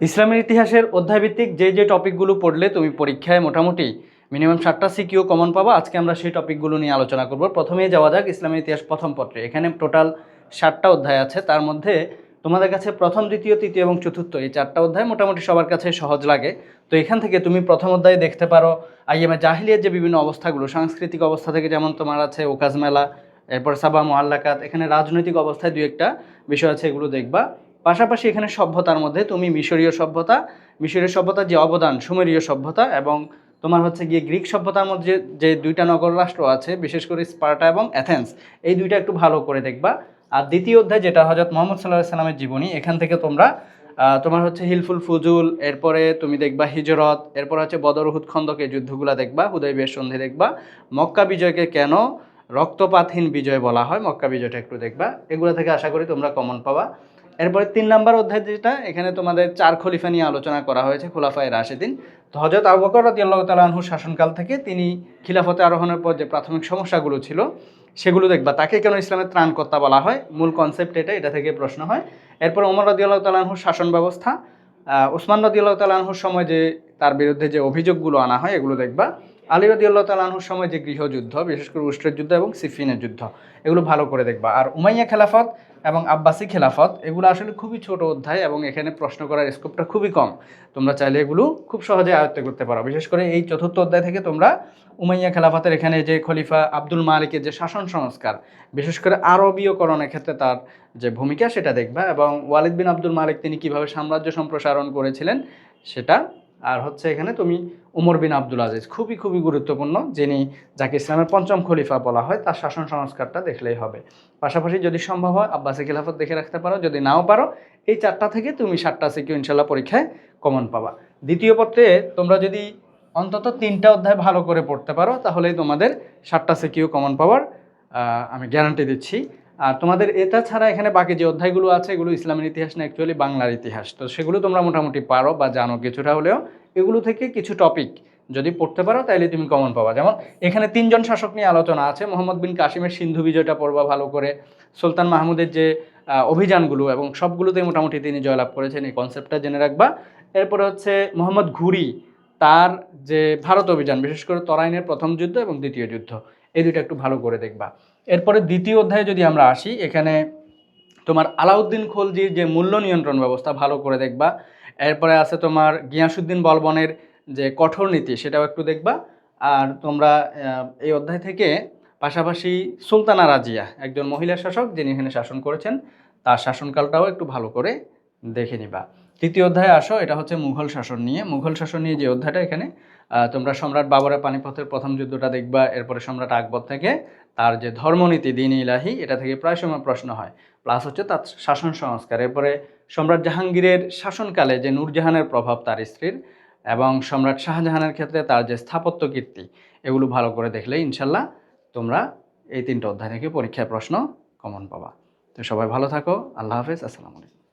ইসলামের ইতিহাসের অধ্যায়ভিত্তিক যে টপিকগুলো পড়লে তুমি পরীক্ষায় মোটামুটি মিনিমাম 7টা সিকিউ কমন পাবা, আজকে আমরা সেই টপিকগুলো নিয়ে আলোচনা করব। প্রথমেই যাওয়া যাক ইসলামের ইতিহাস প্রথম পত্রে। এখানে টোটাল 7টা অধ্যায় আছে, তার মধ্যে তোমাদের কাছে প্রথম, দ্বিতীয়, তৃতীয় এবং চতুর্থ এই 4টা অধ্যায় মোটামুটি সবার কাছে সহজ লাগে। তো এখান থেকে তুমি প্রথম অধ্যায়ে দেখতে পারো আইয়ামে জাহিলিয়ার যে বিভিন্ন অবস্থাগুলো, সাংস্কৃতিক অবস্থা থেকে যেমন তোমার আছে ওকাজ মেলা, এরপর সাবা মুআল্লাকাত, এখানে রাজনৈতিক অবস্থায় দুই একটা বিষয় আছে, এগুলো দেখবা। পাশাপাশি এখানে সভ্যতার মধ্যে তুমি মিশরীয় সভ্যতার যে অবদান, সুমেরীয় সভ্যতা এবং তোমার হচ্ছে গিয়ে গ্রিক সভ্যতার মধ্যে যে দুইটা নগর রাষ্ট্র আছে, বিশেষ করে স্পার্টা এবং অ্যাথেন্স, এই দুইটা একটু ভালো করে দেখবা। আর দ্বিতীয় অধ্যায় যেটা হযরত মুহাম্মদ সাল্লাল্লাহু আলাইহি সাল্লামের জীবনী, এখান থেকে তোমরা তোমার হচ্ছে হিলফুল ফুজুল, এরপরে তুমি দেখবা হিজরত, এরপর হচ্ছে বদর উহুদ খন্দকের যুদ্ধগুলো দেখবা, হুদাইবিয়ার সন্ধি দেখবা, মক্কা বিজয়কে কেন রক্তপাতহীন বিজয় বলা হয়, মক্কা বিজয়টা একটু দেখবা। এগুলো থেকে আশা করি তোমরা কমন পাবা। এরপরে 3 নাম্বার অধ্যায় যেটা, এখানে তোমাদের 4 খলিফা নিয়ে আলোচনা করা হয়েছে, খুলাফায়ে রাশেদিন। তো হযরত আবু বকর রাদিয়াল্লাহু তাআলা আনহুর শাসনকাল থেকে তিনি খিলাফতে আরোহণের পর যে প্রাথমিক সমস্যাগুলো ছিল সেগুলো দেখবা। তাকে কেন ইসলামের ত্রাণকর্তা বলা হয়, মূল কনসেপ্ট এটা থেকে প্রশ্ন হয়। এরপর ওমর রাদিয়াল্লাহু তাআলা আনহুর শাসন ব্যবস্থা, ওসমান রাদিয়াল্লাহু তাআলা আনহুর সময় যে তার বিরুদ্ধে যে অভিযোগগুলো আনা হয় এগুলো দেখবা। আলী রাদিয়াল্লাহু তাআলা আনহুর সময় যে গৃহযুদ্ধ, বিশেষ করে উষ্ট্রের যুদ্ধ এবং সিফিনের যুদ্ধ, এগুলো ভালো করে দেখবা। আর উমাইয়া খেলাফত এবং আব্বাসী খেলাফত, এগুলো আসলে খুবই ছোট অধ্যায় এবং এখানে প্রশ্ন করার স্কোপটা খুবই কম। তোমরা চাইলে এগুলো খুব সহজে আয়ত্ত করতে পারো। বিশেষ করে এই চতুর্থ অধ্যায় থেকে তোমরা উমাইয়া খেলাফতের এখানে যে খলিফা আব্দুল মালিকের যে শাসন সংস্কার, বিশেষ করে আরবীয়করণের ক্ষেত্রে তার যে ভূমিকা সেটা দেখবা, এবং ওয়ালিদ বিন আব্দুল মালিক তিনি কিভাবে সাম্রাজ্য সম্প্রসারণ করেছিলেন সেটা। আর হচ্ছে এখানে তুমি উমর বিন আব্দুল আজিজ, খুবই খুবই গুরুত্বপূর্ণ, যিনি যাকে ইসলামের পঞ্চম খলিফা বলা হয়, তার শাসন সংস্কারটা দেখলেই হবে। পাশাপাশি যদি সম্ভব হয় আব্বাসী খিলাফত দেখে রাখতে পারো, যদি নাও পারো এই 4টা থেকে তুমি 7টা সিকিউ ইনশাল্লাহ পরীক্ষায় কমন পাবা। দ্বিতীয় পত্রে তোমরা যদি অন্তত 3টা অধ্যায় ভালো করে পড়তে পারো তাহলেই তোমাদের 7টা সিকিউ কমন পাওয়ার আমি গ্যারান্টি দিচ্ছি। আর তোমাদের এটা ছাড়া এখানে বাকি যে অধ্যায়গুলো আছে এগুলো ইসলামের ইতিহাস না, অ্যাকচুয়ালি বাংলার ইতিহাস, তো সেগুলো তোমরা মোটামুটি পারো বা জানো কিছুটা হলেও। এগুলো থেকে কিছু টপিক যদি পড়তে পারো তাহলে তুমি কমন পাবা। যেমন এখানে 3জন শাসক নিয়ে আলোচনা আছে, মোহাম্মদ বিন কাসিমের সিন্ধু বিজয়টা পড়বা ভালো করে, সুলতান মাহমুদের যে অভিযানগুলো এবং সবগুলোতে মোটামুটি তিনি জয়লাভ করেছেন, এই কনসেপ্টটা জেনে রাখবা। এরপরে হচ্ছে মোহাম্মদ ঘুরি, তার যে ভারত অভিযান, বিশেষ করে তরাইনের প্রথম যুদ্ধ এবং দ্বিতীয় যুদ্ধ, এই দুটো একটু ভালো করে দেখবা। এরপরে দ্বিতীয় অধ্যায়ে যদি আমরা আসি, এখানে তোমার আলাউদ্দিন খলজির যে মূল্য নিয়ন্ত্রণ ব্যবস্থা ভালো করে দেখবা। এরপরে আছে তোমার গিয়াসুদ্দিন বলবনের যে কঠোর নীতি, সেটাও একটু দেখবা। আর তোমরা এই অধ্যায় থেকে পাশাপাশি সুলতানা রাজিয়া, একজন মহিলা শাসক যিনি এখানে শাসন করেছেন, তার শাসনকালটাও একটু ভালো করে দেখে নিবা। তৃতীয় অধ্যায়ে আসো, এটা হচ্ছে মুঘল শাসন নিয়ে যে অধ্যায়টা, এখানে তোমরা সম্রাট বাবরের পানিপথের প্রথম যুদ্ধটা দেখবা। এরপরে সম্রাট আকবর থেকে তার যে ধর্মনীতি দিন ইলাহি, এটা থেকে প্রায় সময় প্রশ্ন হয়, প্লাস হচ্ছে তার শাসন সংস্কার। এরপরে সম্রাট জাহাঙ্গীরের শাসনকালে যে নূরজাহানের প্রভাব তার স্ত্রীর, এবং সম্রাট শাহজাহানের ক্ষেত্রে তার যে স্থাপত্য কীর্তি, এগুলো ভালো করে দেখলে ইনশাল্লাহ তোমরা এই 3টা অধ্যায় থেকে পরীক্ষায় প্রশ্ন কমন পাবা। তো সবাই ভালো থাকো, আল্লাহ হাফেজ, আসসালামু আলাইকুম।